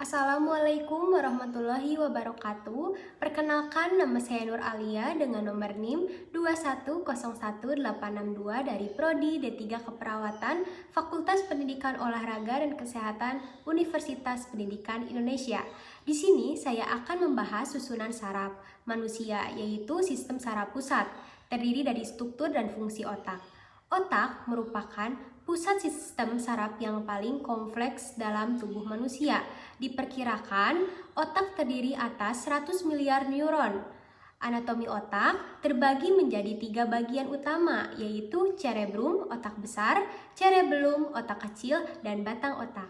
Assalamualaikum warahmatullahi wabarakatuh. Perkenalkan, nama saya Nur Alia dengan nomor NIM 2101862 dari Prodi D3 Keperawatan Fakultas Pendidikan Olahraga dan Kesehatan Universitas Pendidikan Indonesia. Di sini saya akan membahas susunan saraf manusia, yaitu sistem saraf pusat, terdiri dari struktur dan fungsi otak. Otak merupakan pusat sistem saraf yang paling kompleks dalam tubuh manusia. Diperkirakan otak terdiri atas 100 miliar neuron. Anatomi otak terbagi menjadi 3 bagian utama, yaitu cerebrum, otak besar, cerebellum, otak kecil, dan batang otak.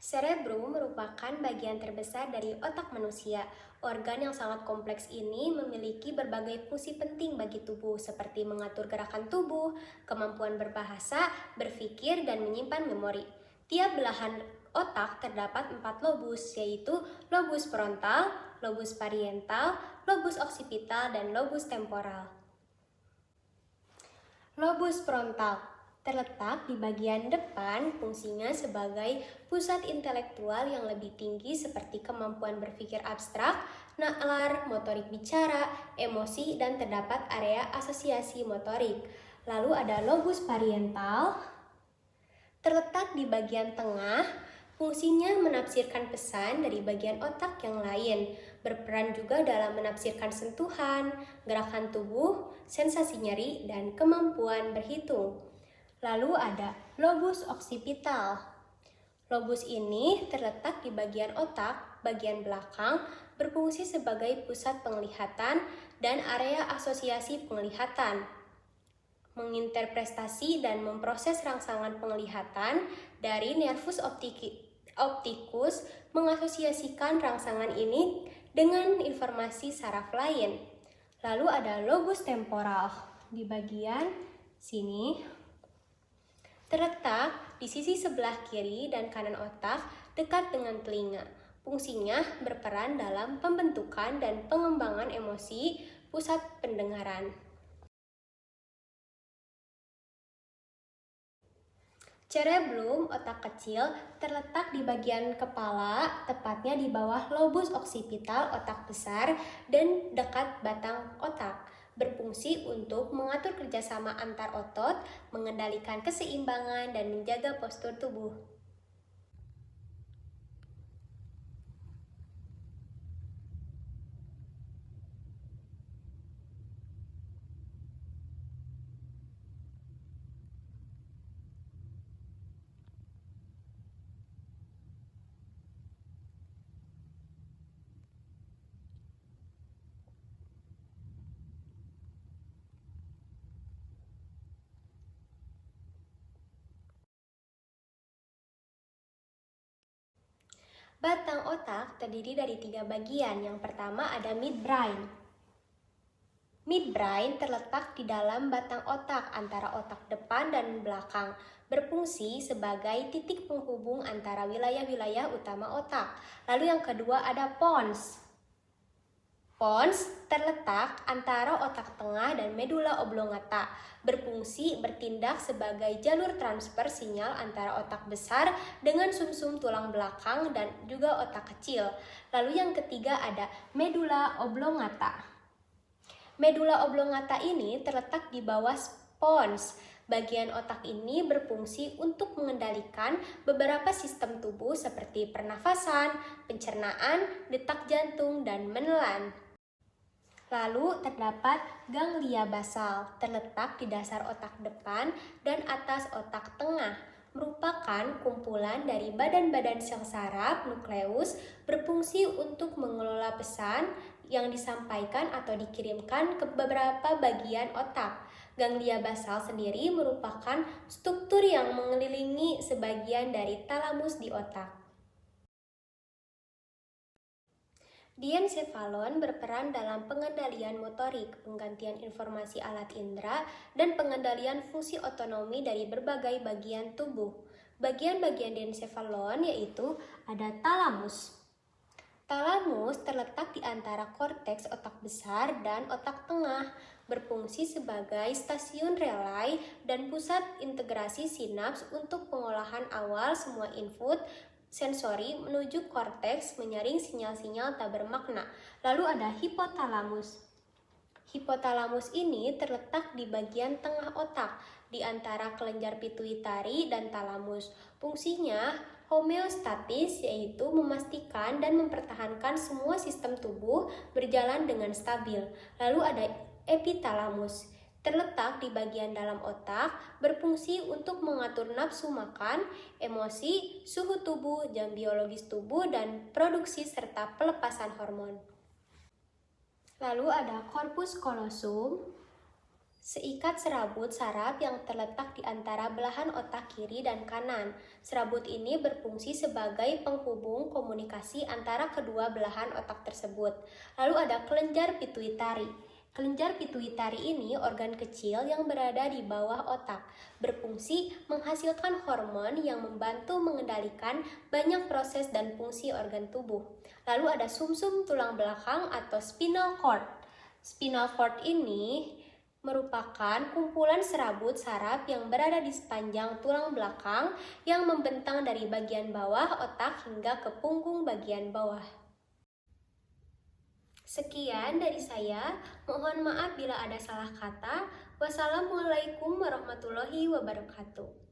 Cerebrum merupakan bagian terbesar dari otak manusia. Organ yang sangat kompleks ini memiliki berbagai fungsi penting bagi tubuh, seperti mengatur gerakan tubuh, kemampuan berbahasa, berpikir, dan menyimpan memori. Tiap belahan otak terdapat 4 lobus, yaitu lobus frontal, lobus parietal, lobus occipital, dan lobus temporal. Lobus frontal terletak di bagian depan, fungsinya sebagai pusat intelektual yang lebih tinggi seperti kemampuan berpikir abstrak, nalar, motorik bicara, emosi, dan terdapat area asosiasi motorik. Lalu ada lobus parietal, terletak di bagian tengah, fungsinya menafsirkan pesan dari bagian otak yang lain, berperan juga dalam menafsirkan sentuhan, gerakan tubuh, sensasi nyeri, dan kemampuan berhitung. Lalu ada lobus occipital. Lobus ini terletak di bagian otak, bagian belakang, berfungsi sebagai pusat penglihatan dan area asosiasi penglihatan. Menginterpretasi dan memproses rangsangan penglihatan dari nervus opticus, mengasosiasikan rangsangan ini dengan informasi saraf lain. Lalu ada lobus temporal di bagian sini. Terletak di sisi sebelah kiri dan kanan otak dekat dengan telinga. Fungsinya berperan dalam pembentukan dan pengembangan emosi, pusat pendengaran. Cerebellum, otak kecil, terletak di bagian kepala, tepatnya di bawah lobus occipital, otak besar, dan dekat batang otak. Berfungsi untuk mengatur kerjasama antar otot, mengendalikan keseimbangan, dan menjaga postur tubuh. Batang otak terdiri dari 3 bagian. Yang pertama ada midbrain. Midbrain terletak di dalam batang otak antara otak depan dan belakang, berfungsi sebagai titik penghubung antara wilayah-wilayah utama otak. Lalu yang kedua ada pons. Pons terletak antara otak tengah dan medula oblongata, berfungsi bertindak sebagai jalur transfer sinyal antara otak besar dengan sumsum tulang belakang dan juga otak kecil. Lalu yang ketiga ada medula oblongata. Medula oblongata ini terletak di bawah pons. Bagian otak ini berfungsi untuk mengendalikan beberapa sistem tubuh seperti pernafasan, pencernaan, detak jantung, dan menelan. Lalu terdapat ganglia basal, terletak di dasar otak depan dan atas otak tengah, merupakan kumpulan dari badan-badan sel saraf nukleus, berfungsi untuk mengelola pesan yang disampaikan atau dikirimkan ke beberapa bagian otak. Ganglia basal sendiri merupakan struktur yang mengelilingi sebagian dari talamus di otak. Diencephalon berperan dalam pengendalian motorik, penggantian informasi alat indera, dan pengendalian fungsi otonomi dari berbagai bagian tubuh. Bagian-bagian diencephalon yaitu ada talamus. Talamus terletak di antara korteks otak besar dan otak tengah, berfungsi sebagai stasiun relay dan pusat integrasi sinaps untuk pengolahan awal semua input sensori menuju korteks menyaring sinyal-sinyal tak bermakna. Lalu ada hipotalamus. Hipotalamus ini terletak di bagian tengah otak, di antara kelenjar pituitari dan talamus. Fungsinya homeostatis, yaitu memastikan dan mempertahankan semua sistem tubuh berjalan dengan stabil. Lalu ada epitalamus, terletak di bagian dalam otak, berfungsi untuk mengatur nafsu makan, emosi, suhu tubuh, jam biologis tubuh, dan produksi serta pelepasan hormon. Lalu ada corpus callosum, seikat serabut saraf yang terletak di antara belahan otak kiri dan kanan. Serabut ini berfungsi sebagai penghubung komunikasi antara kedua belahan otak tersebut. Lalu ada kelenjar pituitari. Kelenjar pituitari ini organ kecil yang berada di bawah otak, berfungsi menghasilkan hormon yang membantu mengendalikan banyak proses dan fungsi organ tubuh. Lalu ada sumsum tulang belakang atau spinal cord. Spinal cord ini merupakan kumpulan serabut saraf yang berada di sepanjang tulang belakang yang membentang dari bagian bawah otak hingga ke punggung bagian bawah. Sekian dari saya, mohon maaf bila ada salah kata. Wassalamualaikum warahmatullahi wabarakatuh.